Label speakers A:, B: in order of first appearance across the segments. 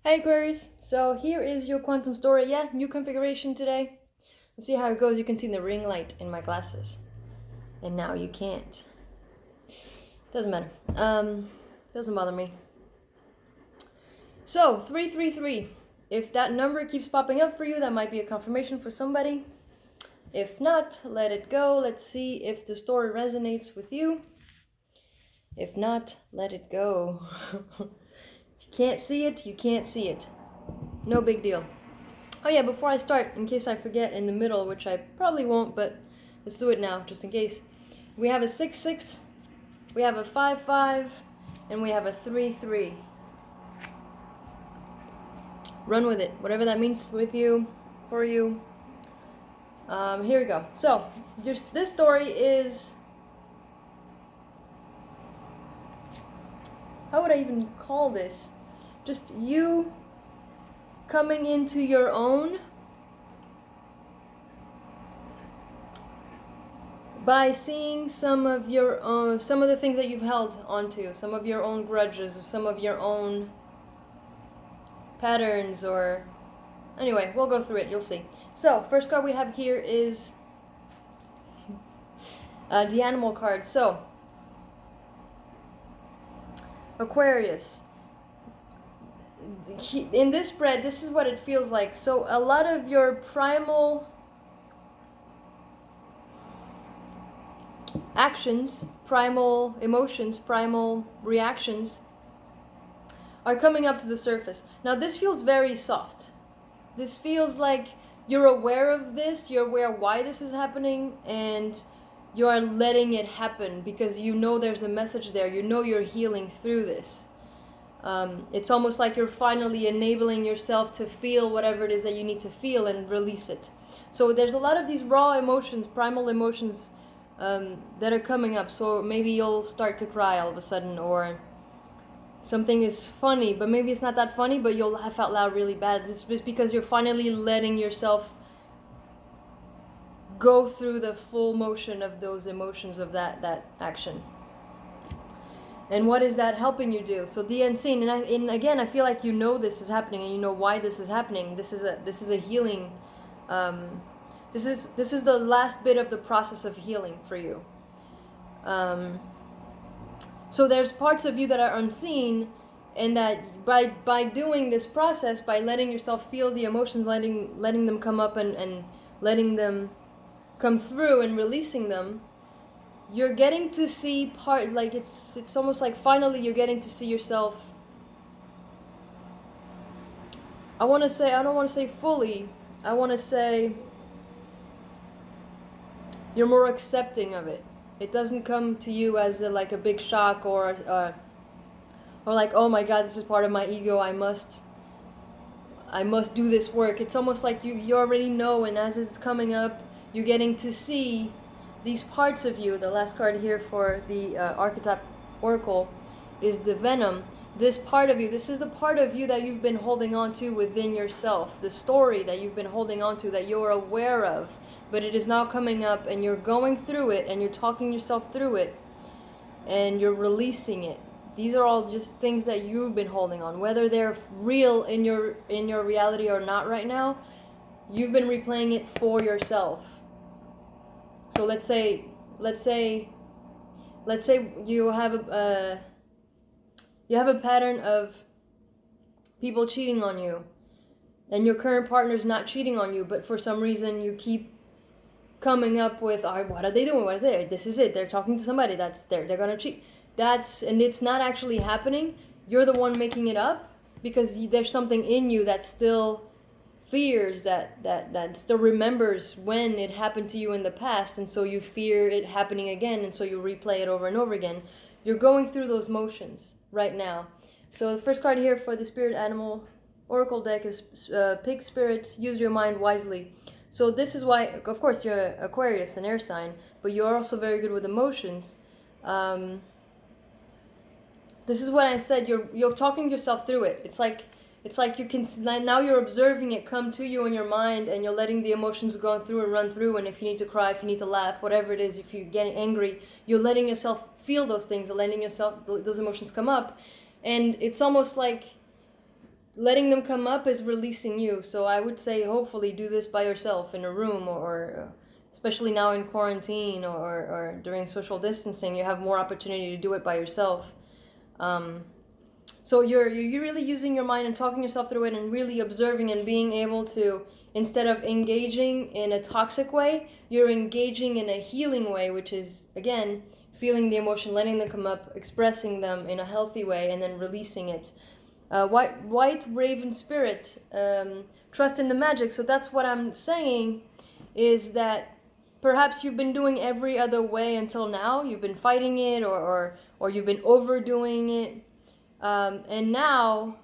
A: Hi Aquarius, so here is your quantum story. Yeah, new configuration today. Let's see how it goes. You can see the ring light in my glasses. And now you can't. Doesn't matter. Doesn't bother me. So, 333. If that number keeps popping up for you, that might be a confirmation for somebody. If not, let it go. Let's see if the story resonates with you. If not, let it go. If you can't see it, you can't see it. No big deal. Oh yeah, before I start, in case I forget in the middle, which I probably won't, but let's do it now, just in case. We have a 6-6, we have a 5-5, and we have a 3-3. Run with it, whatever that means with you, for you. Here we go. So, this story is... How would I even call this? Just you coming into your own by seeing some of the things that you've held onto, some of your own grudges, or some of your own patterns, or anyway, we'll go through it. You'll see. So, first card we have here is the animal card. So, Aquarius. In this spread, this is what it feels like. So, a lot of your primal actions, primal emotions, primal reactions are coming up to the surface. Now this feels very soft. This feels like you're aware of this, you're aware why this is happening, and you are letting it happen because you know there's a message there. You know you're healing through this. It's almost like you're finally enabling yourself to feel whatever it is that you need to feel and release it. So there's a lot of these raw emotions, primal emotions that are coming up. So maybe you'll start to cry all of a sudden, or something is funny, but maybe it's not that funny, but you'll laugh out loud really bad. It's just because you're finally letting yourself go through the full motion of those emotions of that action. And what is that helping you do? So the unseen, and again, I feel like you know this is happening, and you know why this is happening. This is a healing. This is the last bit of the process of healing for you. So there's parts of you that are unseen, and that by doing this process, by letting yourself feel the emotions, letting them come up and letting them come through and releasing them, you're getting to see like it's almost like finally you're getting to see yourself. I don't want to say fully. I want to say you're more accepting of it. It doesn't come to you as like a big shock or like, oh my God, this is part of my ego. I must do this work. It's almost like you already know, and as it's coming up, you're getting to see these parts of you. The last card here for the archetype oracle is the venom. This part of you, this is the part of you that you've been holding on to within yourself, the story that you've been holding on to, that you're aware of, but it is now coming up, and you're going through it, and you're talking yourself through it, and you're releasing it. These are all just things that you've been holding on, whether they're real in your reality or not right now. You've been replaying it for yourself. So let's say you have a pattern of people cheating on you, and your current partner's not cheating on you, but for some reason you keep coming up with, what are they doing? What is it? This is it. They're talking to somebody. They're gonna cheat. And it's not actually happening. You're the one making it up because there's something in you that still fears, that still remembers when it happened to you in the past, and so you fear it happening again, and so you replay it over and over again. You're going through those motions right now. So the first card here for the Spirit Animal Oracle deck is Pig Spirit. Use your mind wisely. So this is why, of course, you're Aquarius, an air sign, but you're also very good with emotions. This is what I said. You're talking yourself through it. It's like you can now you're observing it come to you in your mind, and you're letting the emotions go through and run through. And if you need to cry, if you need to laugh, whatever it is, if you get angry, you're letting yourself feel those things, letting yourself those emotions come up, and it's almost like letting them come up is releasing you. So I would say hopefully do this by yourself in a room, or especially now in quarantine, or during social distancing, you have more opportunity to do it by yourself. So you're really using your mind and talking yourself through it, and really observing and being able to, instead of engaging in a toxic way, you're engaging in a healing way, which is, again, feeling the emotion, letting them come up, expressing them in a healthy way, and then releasing it. White Raven Spirit, trust in the magic. So that's what I'm saying, is that perhaps you've been doing every other way until now. You've been fighting it, or you've been overdoing it. And now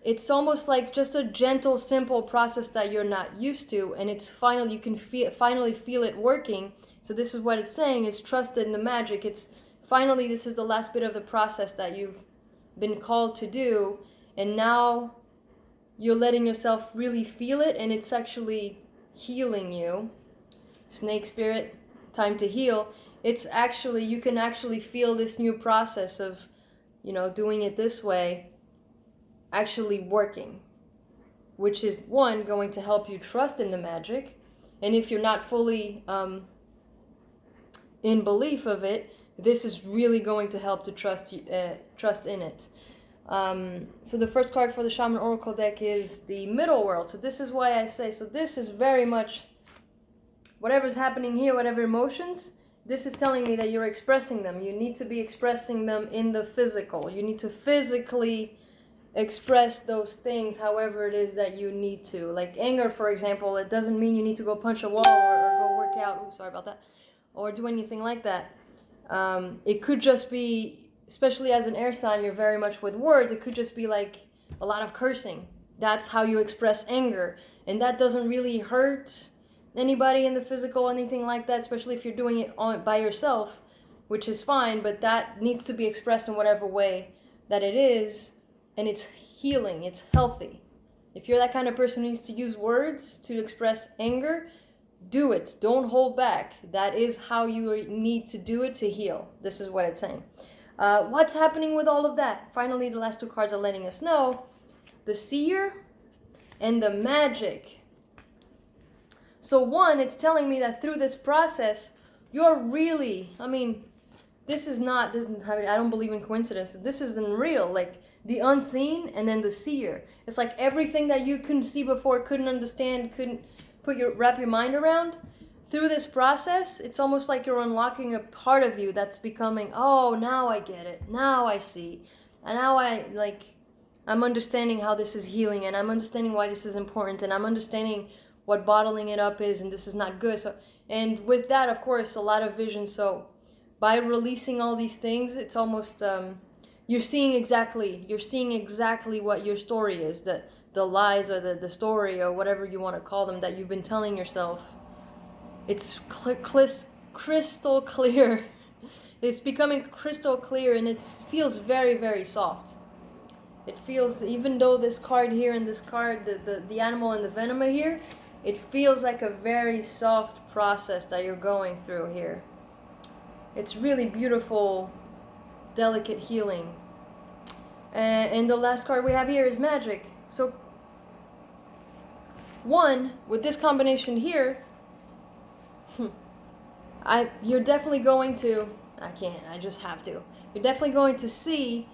A: it's almost like just a gentle, simple process that you're not used to, and it's finally, you can finally feel it working. So this is what it's saying, is trust in the magic. It's finally, this is the last bit of the process that you've been called to do, and now you're letting yourself really feel it, and it's actually healing you. Snake Spirit, time to heal. It's actually, you can actually feel this new process of, doing it this way actually working, which is, one, going to help you trust in the magic. And if you're not fully in belief of it, this is really going to help to trust in it. So the first card for the Shaman Oracle deck is the Middle World. So this is why I say, so this is very much whatever's happening here, whatever emotions, this is telling me that you're expressing them. You need to be expressing them in the physical. You need to physically express those things however it is that you need to. Like anger, for example, it doesn't mean you need to go punch a wall, or go work out. Oh, sorry about that. Or do anything like that. It could just be, especially as an air sign, you're very much with words. It could just be like a lot of cursing. That's how you express anger. And that doesn't really hurt anybody in the physical, anything like that, especially if you're doing it by yourself, which is fine, but that needs to be expressed in whatever way that it is, and it's healing, it's healthy. If you're that kind of person who needs to use words to express anger, do it. Don't hold back. That is how you need to do it to heal. This is what it's saying. What's happening with all of that? Finally, the last two cards are letting us know. The Seer and the Magic. So one, it's telling me that through this process, you're really, this is not, I don't believe in coincidence. This isn't real. Like the unseen and then the seer. It's like everything that you couldn't see before, couldn't understand, couldn't wrap your mind around. Through this process, it's almost like you're unlocking a part of you that's becoming, oh, now I get it. Now I see. And now I'm understanding how this is healing, and I'm understanding why this is important, and I'm understanding what bottling it up is, and this is not good. So, and with that, of course, a lot of vision. So by releasing all these things, it's almost you're seeing exactly what your story is, the lies, or the story, or whatever you want to call them, that you've been telling yourself. It's crystal clear. It's becoming crystal clear, and it feels very, very soft. It feels, even though this card here and this card, the animal and the venom here, it feels like a very soft process that you're going through here. It's really beautiful, delicate healing. And the last card we have here is Magic. So, one, with this combination here, you're definitely going to, you're definitely going to see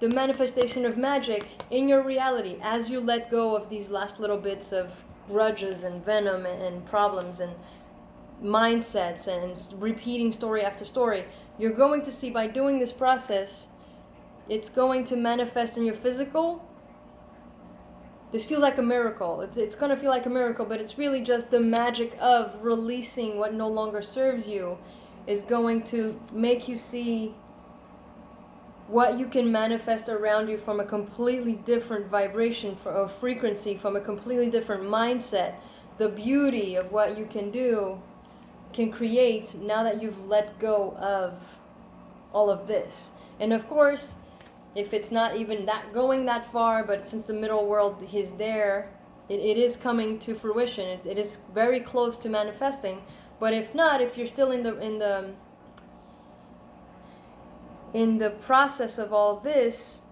A: the manifestation of magic in your reality as you let go of these last little bits of grudges and venom and problems and mindsets and repeating story after story. You're going to see, by doing this process, it's going to manifest in your physical. This feels like a miracle. It's going to feel like a miracle, but it's really just the magic of releasing what no longer serves you is going to make you see what you can manifest around you from a completely different vibration or frequency, from a completely different mindset. The beauty of what you can do, can create, now that you've let go of all of this. And of course, if it's not even going that far, but since the middle world is there, it is coming to fruition. It is very close to manifesting. But if not, if you're still in the process of all this,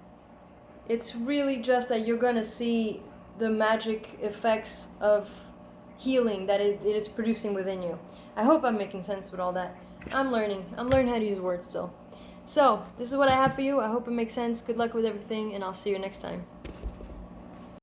A: It's really just that you're gonna see the magic effects of healing that it is producing within you. I hope I'm making sense with all that. I'm learning how to use words still. So, this is what I have for you. I hope it makes sense. Good luck with everything, and I'll see you next time.